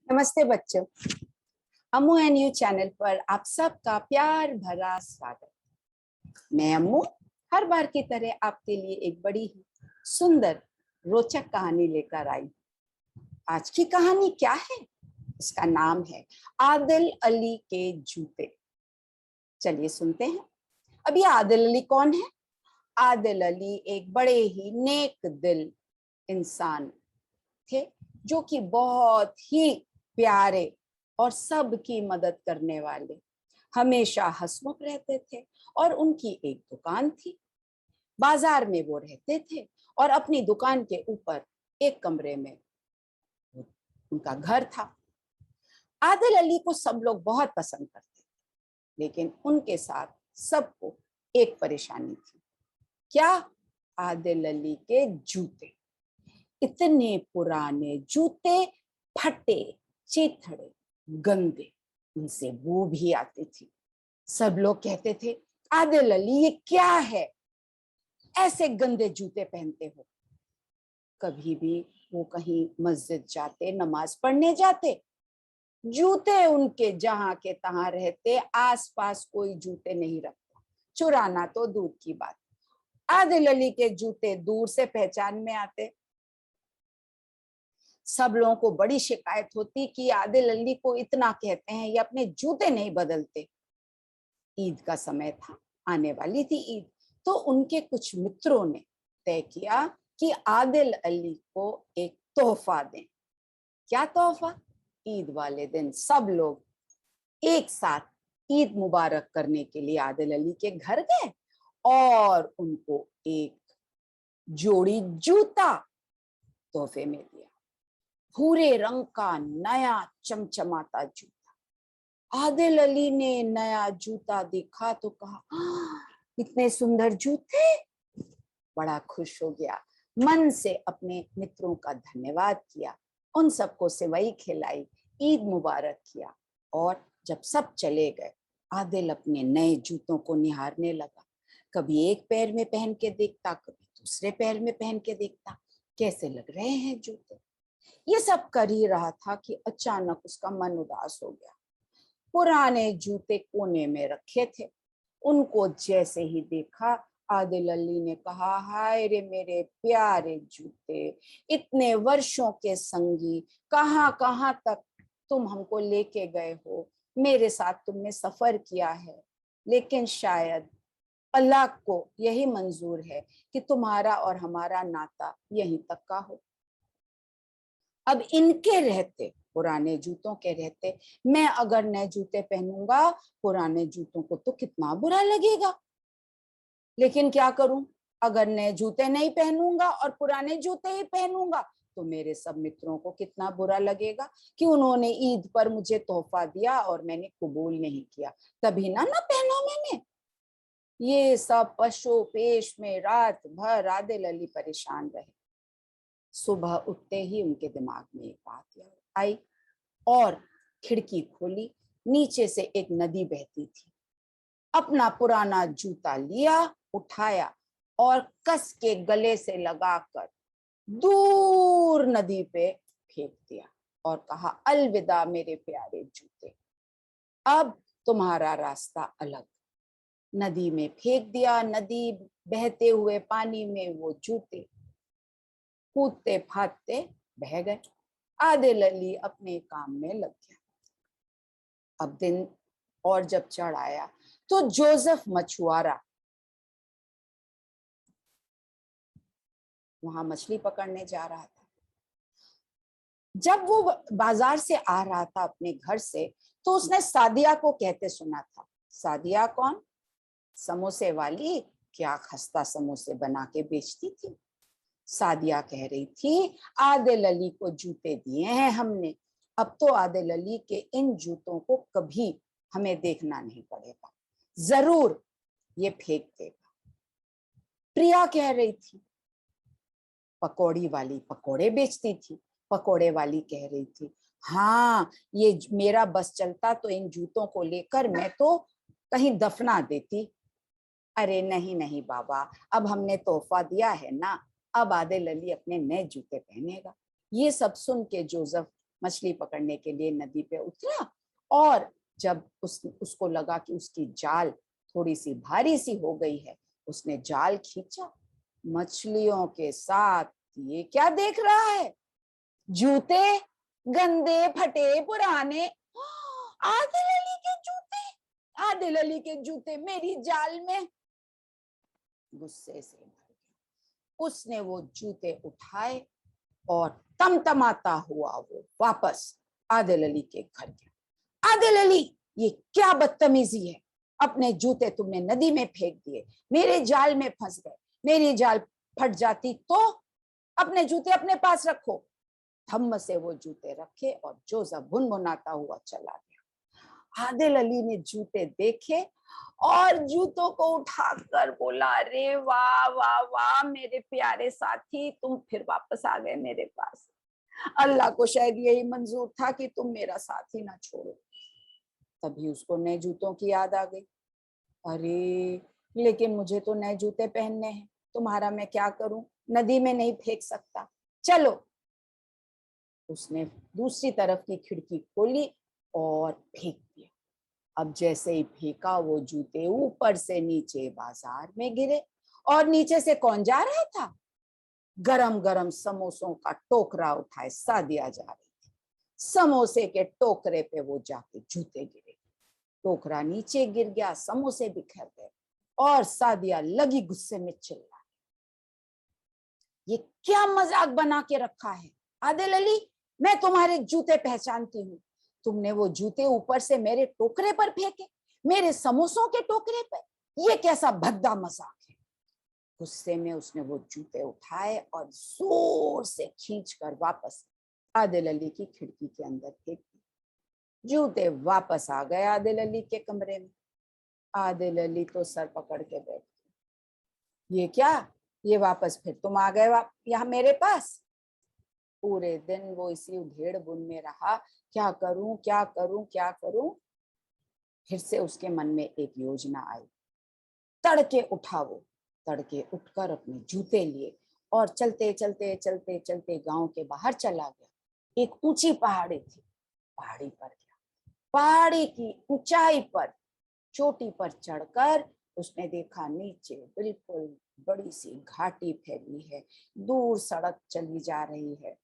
नमस्ते बच्चों, अम्मू and you channel पर आप सबका प्यार भरा स्वागत। मैं अम्मू हर बार की तरह आपके लिए एक बड़ी ही सुंदर रोचक कहानी लेकर आई। आज की कहानी क्या है? इसका नाम है आदिल अली के जूते। चलिए सुनते हैं। अब ये आदिल अली कौन है? आदिल अली एक बड़े ही नेक दिल इंसान थे, जो कि बहुत ही प्यारे और सबकी मदद करने वाले, हमेशा हंसमुख रहते थे। और उनकी एक दुकान थी, बाजार में वो रहते थे और अपनी दुकान के ऊपर एक कमरे में उनका घर था। आदिल अली को सब लोग बहुत पसंद करते थे, लेकिन उनके साथ सबको एक परेशानी थी। क्या? आदिल अली के जूते। इतने पुराने जूते, फटे, चीथड़े, गंदे, उनसे बू भी आती थी। सब लोग कहते थे, आदिल अली ये क्या है, ऐसे गंदे जूते पहनते हो। कभी भी वो कहीं मस्जिद जाते, नमाज पढ़ने जाते, जूते उनके जहां के तहां रहते, आसपास कोई जूते नहीं रखता। चुराना तो दूर की बात। आदिल अली के जूते दूर से पहचान में आते। सब लोगों को बड़ी शिकायत होती कि आदिल अली को इतना कहते हैं, ये अपने जूते नहीं बदलते। ईद का समय था, आने वाली थी ईद, तो उनके कुछ मित्रों ने तय किया कि आदिल अली को एक तोहफा दें। क्या तोहफा? ईद वाले दिन सब लोग एक साथ ईद मुबारक करने के लिए आदिल अली के घर गए और उनको एक जोड़ी जूता तोहफे में दिया। भूरे रंग का नया चमचमाता जूता। आदिल अली ने नया जूता देखा तो कहा, इतने सुंदर जूते। बड़ा खुश हो गया, मन से अपने मित्रों का धन्यवाद किया, उन सबको सेवई खिलाई, ईद मुबारक किया। और जब सब चले गए, आदिल अपने नए जूतों को निहारने लगा। कभी एक पैर में पहन के देखता, कभी दूसरे पैर में पहन के देखता, कैसे लग रहे हैं जूते। ये सब कर ही रहा था कि अचानक उसका मन उदास हो गया। पुराने जूते कोने में रखे थे, उनको जैसे ही देखा, आदिल अली ने कहा, हाय रे मेरे प्यारे जूते, इतने वर्षों के संगी, कहाँ कहाँ तक तुम हमको लेके गए हो, मेरे साथ तुमने सफर किया है, लेकिन शायद अल्लाह को यही मंजूर है कि तुम्हारा और हमारा नाता यहीं तक का हो। अब इनके रहते, पुराने जूतों के रहते, मैं अगर नए जूते पहनूंगा, पुराने जूतों को तो कितना बुरा लगेगा। लेकिन क्या करूं, अगर नए जूते नहीं पहनूंगा और पुराने जूते ही पहनूंगा तो मेरे सब मित्रों को कितना बुरा लगेगा कि उन्होंने ईद पर मुझे तोहफा दिया और मैंने कबूल नहीं किया, तभी ना पहना मैंने। ये सब पशो पेश में रात भर आदिल अली परेशान रहे। सुबह उठते ही उनके दिमाग में एक बात आई और खिड़की खोली। नीचे से एक नदी बहती थी। अपना पुराना जूता लिया, उठाया और कस के गले से लगाकर दूर नदी पे फेंक दिया और कहा, अलविदा मेरे प्यारे जूते, अब तुम्हारा रास्ता अलग। नदी में फेंक दिया। नदी बहते हुए पानी में वो जूते कूदते फादते बह गए। आदिल अली अपने काम में लग गया। अब दिन और जब चढ़ आया तो जोसेफ मछुआरा वहां मछली पकड़ने जा रहा था। जब वो बाजार से आ रहा था अपने घर से, तो उसने सादिया को कहते सुना था। सादिया कौन? समोसे वाली, क्या खस्ता समोसे बना के बेचती थी। सादिया कह रही थी, आदिल अली को जूते दिए हैं हमने, अब तो आदिल अली के इन जूतों को कभी हमें देखना नहीं पड़ेगा, जरूर ये फेंक देगा। प्रिया कह रही थी, पकौड़ी वाली पकौड़े बेचती थी, पकौड़े वाली कह रही थी, हाँ ये मेरा बस चलता तो इन जूतों को लेकर मैं तो कहीं दफना देती। अरे नहीं नहीं बाबा, अब हमने तोहफा दिया है ना, अब आदिल अली अपने नए जूते पहनेगा। ये सब सुन के जोसेफ मछली पकड़ने के लिए नदी पे उतरा, और जब उसको लगा कि उसकी जाल थोड़ी सी भारी सी हो गई है, उसने जाल खींचा। मछलियों के साथ ये क्या देख रहा है? जूते, गंदे फटे पुराने। आदिल अली के जूते, आदिल अली के जूते मेरी जाल में। गुस्से से भर गया। उसने वो जूते उठाए और तमतमाता हुआ वो वापस आदिल अली के घर गया। आदिल अली, ये क्या बदतमीजी है? अपने जूते तुमने नदी में फेंक दिए, मेरे जाल में फंस गए। मेरी जाल फट जाती तो? अपने जूते अपने पास रखो। धम्म से वो जूते रखे और जोजा भुनभुनाता हुआ चला गया। आदिल अली ने जूते देखे और जूतों को उठाकर बोला, अरे वाह वाह वाह मेरे प्यारे साथी, तुम फिर वापस आ गए मेरे पास। अल्लाह को शायद यही मंजूर था कि तुम मेरा साथ ही ना छोड़ो। तभी उसको नए जूतों की याद आ गई। अरे लेकिन मुझे तो नए जूते पहनने हैं, तुम्हारा मैं क्या करूं, नदी में नहीं फेंक सकता। चलो, उसने दूसरी तरफ की खिड़की खोली और फेंक दिया। अब जैसे ही फेंका, वो जूते ऊपर से नीचे बाजार में गिरे। और नीचे से कौन जा रहा था? गरम गरम समोसों का टोकरा उठाए सादिया जा रही थी। समोसे के टोकरे पे वो जाके जूते गिरे, टोकरा नीचे गिर गया, समोसे बिखर गए और सादिया लगी गुस्से में चिल्ला, ये क्या मजाक बना के रखा है? आदिल अली, मैं तुम्हारे जूते पहचानती हूँ। तुमने वो जूते ऊपर से मेरे टोकरे पर फेंके, मेरे समोसों के टोकरे पर। ये कैसा भद्दा मजाक है? गुस्से में उसने वो जूते उठाए और जोर से खींचकर वापस आदिल अली की खिड़की के अंदर फेंक दिए। जूते वापस आ गए आदिल अली के कमरे में। आदिल अली तो सर पकड़ के बैठ गए। ये क्या? ये वापस फिर तुम आ गए यहाँ मेरे पास? पूरे दिन वो इसी उधेड़ बुन में रहा, क्या करूं क्या करूं क्या करूं। फिर से उसके मन में एक योजना आई। तड़के उठा वो, तड़के उठकर अपने जूते लिए और चलते चलते चलते चलते गांव के बाहर चला गया। एक ऊंची पहाड़ी थी, पहाड़ी पर गया। पहाड़ी की ऊंचाई पर, चोटी पर चढ़कर उसने देखा नीचे बिल्कुल बड़ी सी घाटी फैली है, दूर सड़क चली जा रही है।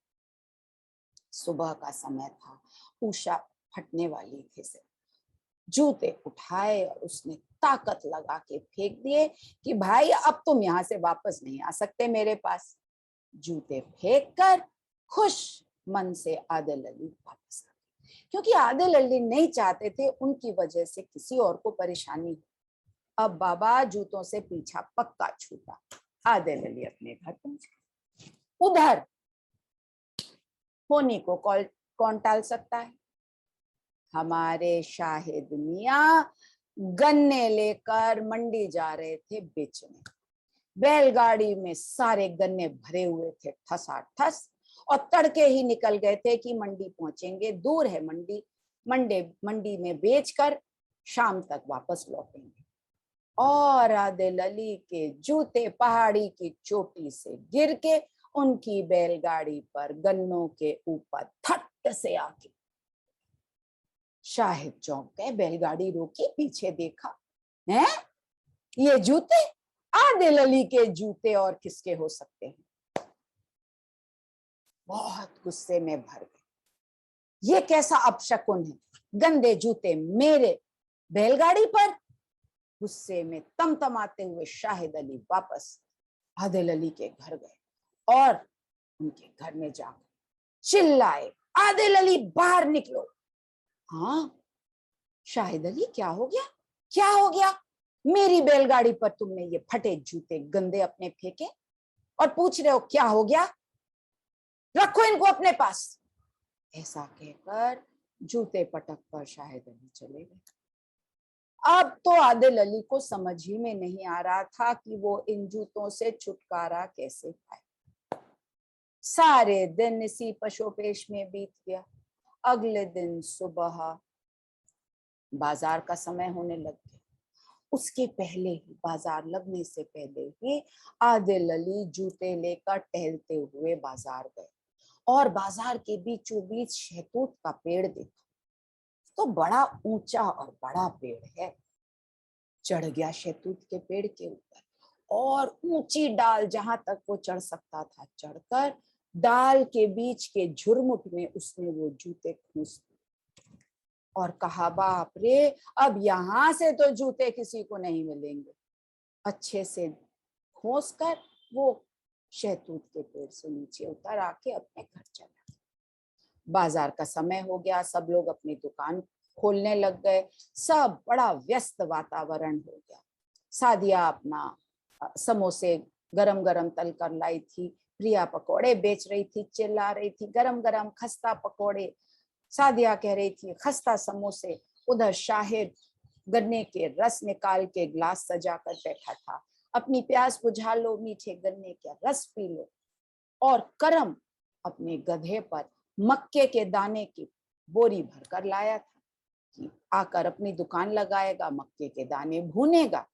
सुबह का समय था, उषा फटने वाली थी से जूते उठाए और उसने ताकत लगा के फेंक दिए कि भाई अब तुम यहाँ से वापस नहीं आ सकते मेरे पास। जूते फेंक कर खुश मन से आदिल अली वापस आ गए, क्योंकि आदिल अली नहीं चाहते थे उनकी वजह से किसी और को परेशानी हो। अब बाबा जूतों से पीछा पक्का छूटा। आदिल अली अपने घर पहुंचे। उधर होनी को कौन टाल सकता है? हमारे शाहिद मियां गन्ने लेकर मंडी जा रहे थे बेचने। बैलगाड़ी में सारे गन्ने भरे हुए थे ठसाठस, और तड़के ही निकल गए थे कि मंडी पहुंचेंगे, दूर है मंडी, मंडी में बेचकर शाम तक वापस लौटेंगे। और आदिल अली के जूते पहाड़ी की चोटी से गिर के उनकी बैलगाड़ी पर गन्नों के ऊपर थट से आके। शाहिद चौंक गए, बैलगाड़ी रोकी, पीछे देखा, हैं ये जूते? आदिल अली के जूते, और किसके हो सकते हैं? बहुत गुस्से में भर गए। ये कैसा अपशकुन है? गंदे जूते मेरे बैलगाड़ी पर? गुस्से में तमतमाते हुए शाहिद अली वापस आदिल अली के घर गए और उनके घर में जाकर चिल्लाए, आदिल अली बाहर निकलो। हाँ शाहिद अली, क्या हो गया? क्या हो गया? मेरी बैलगाड़ी पर तुमने ये फटे जूते गंदे अपने फेंके और पूछ रहे हो क्या हो गया? रखो इनको अपने पास। ऐसा कहकर जूते पटक कर शाहिद अली चले गए। अब तो आदिल अली को समझ ही में नहीं आ रहा था कि वो इन जूतों से छुटकारा कैसे पाए। सारे दिन इसी पशोपेश में बीत गया। अगले दिन सुबह बाजार का समय होने लग गया। उसके पहले ही, बाजार लगने से पहले ही आदिल अली जूते लेकर टहलते हुए बाजार गए और बाजार के बीचों बीच शहतूत का पेड़ देखा। तो बड़ा ऊंचा और बड़ा पेड़ है। चढ़ गया शहतूत के पेड़ के ऊपर और ऊंची डाल जहां तक वो चढ़ सकता था चढ़कर डाल के बीच के झुरमुट में उसने वो जूते खूंस दिए और कहा, बाप रे, अब यहां से तो जूते किसी को नहीं मिलेंगे। अच्छे से खोस कर वो शहतूत के पेड़ से नीचे उतर आके अपने घर चला। बाजार का समय हो गया, सब लोग अपनी दुकान खोलने लग गए। सब बड़ा व्यस्त वातावरण हो गया। सादिया अपना समोसे गरम गरम तल कर लाई थी, प्रिया पकोड़े बेच रही थी, चिल्ला रही थी, गरम गरम खस्ता पकोड़े। सादिया कह रही थी खस्ता समोसे। उधर शाहिद गन्ने के रस निकाल के ग्लास सजा कर बैठा था, अपनी प्यास बुझा लो, मीठे गन्ने का रस पी लो। और करम अपने गधे पर मक्के के दाने की बोरी भरकर लाया था कि आकर अपनी दुकान लगाएगा, मक्के के दाने भूनेगा।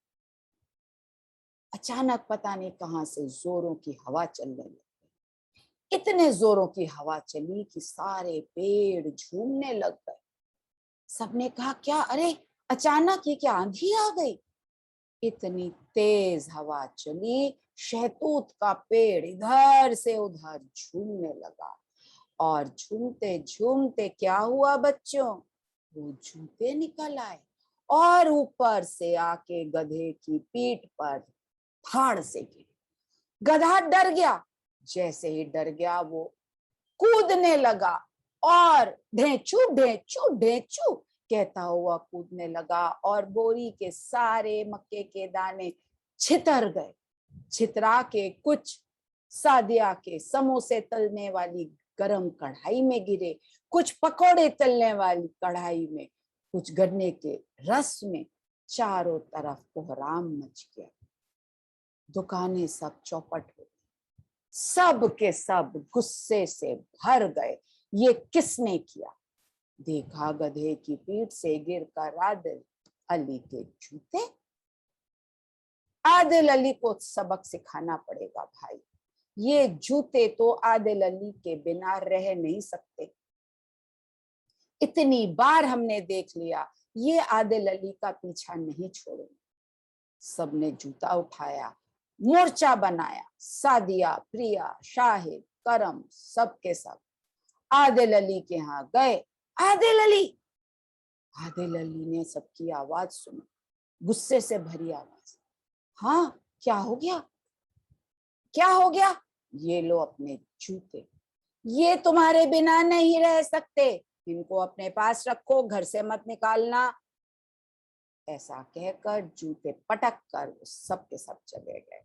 अचानक पता नहीं कहां से जोरों की हवा चलने लगी। इतने जोरों की हवा चली कि सारे पेड़ झूमने लग गए। सबने कहा, क्या, अरे अचानक ये क्या आंधी आ गई? इतनी तेज हवा चली, शहतूत का पेड़ इधर से उधर झूमने लगा। और झूमते झूमते क्या हुआ बच्चों, वो जूते निकल आए और ऊपर से आके गधे की पीठ पर फाड़ से गिरे। गधा डर गया। जैसे ही डर गया वो कूदने लगा और ढेंचू ढेंचू ढेंचू कहता हुआ कूदने लगा और बोरी के सारे मक्के के दाने छितर गए। छितरा के कुछ सादिया के समोसे तलने वाली गरम कढ़ाई में गिरे, कुछ पकोड़े तलने वाली कढ़ाई में, कुछ गन्ने के रस में। चारों तरफ कोहराम मच गया। दुकानें सब चौपट हो गई। सब के सब गुस्से से भर गए। ये किसने किया? देखा गधे की पीठ से गिरकर आदिल अली के जूते। आदिल अली को सबक सिखाना पड़ेगा भाई। ये जूते तो आदिल अली के बिना रह नहीं सकते। इतनी बार हमने देख लिया, ये आदिल अली का पीछा नहीं छोड़ेंगे। सबने जूता उठाया, मोर्चा बनाया। सादिया, प्रिया, शाहिद, करम, सब के सब आदिल अली के यहाँ गए। आदिल अली, आदिल अली ने सबकी आवाज सुनी, गुस्से से भरी आवाज। हाँ, क्या हो गया? क्या हो गया? ये लो अपने जूते, ये तुम्हारे बिना नहीं रह सकते, इनको अपने पास रखो, घर से मत निकालना। ऐसा कहकर जूते पटक कर सब के सब चले गए।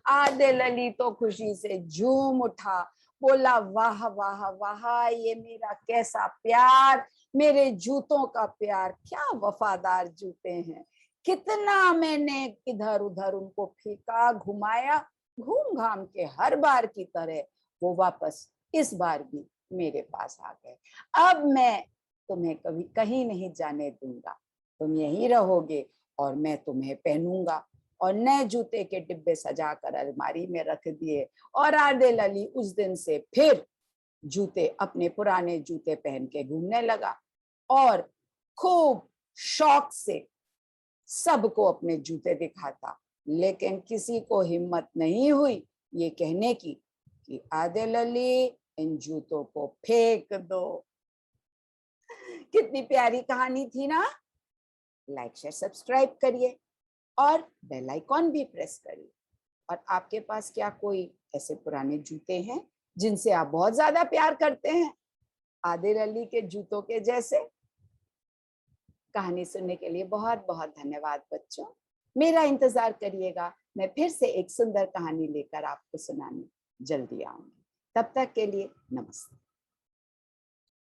आदिल अली तो खुशी से झूम उठा, बोला, वाह वाह वाह, ये मेरा कैसा प्यार, मेरे जूतों का प्यार, क्या वफादार जूते हैं। कितना मैंने इधर उधर उनको फेंका, घुमाया, घूम घाम के हर बार की तरह वो वापस इस बार भी मेरे पास आ गए। अब मैं तुम्हें कभी कहीं नहीं जाने दूंगा, तुम यहीं रहोगे और मैं तुम्हें पहनूंगा। और नए जूते के डिब्बे सजाकर अलमारी में रख दिए। और आदिल अली उस दिन से फिर जूते, अपने पुराने जूते पहन के घूमने लगा और खूब शौक से सबको अपने जूते दिखाता। लेकिन किसी को हिम्मत नहीं हुई ये कहने की कि आदिल अली, इन जूतों को फेंक दो। कितनी प्यारी कहानी थी ना। लाइक शेयर सब्सक्राइब करिए और बेल आइकॉन भी प्रेस करिए। और आपके पास क्या कोई ऐसे पुराने जूते हैं जिनसे आप बहुत ज्यादा प्यार करते हैं, आदिल अली के जूतों के जैसे? कहानी सुनने के लिए बहुत बहुत धन्यवाद बच्चों। मेरा इंतजार करिएगा, मैं फिर से एक सुंदर कहानी लेकर आपको सुनाने जल्दी आऊंगी। तब तक के लिए नमस्ते।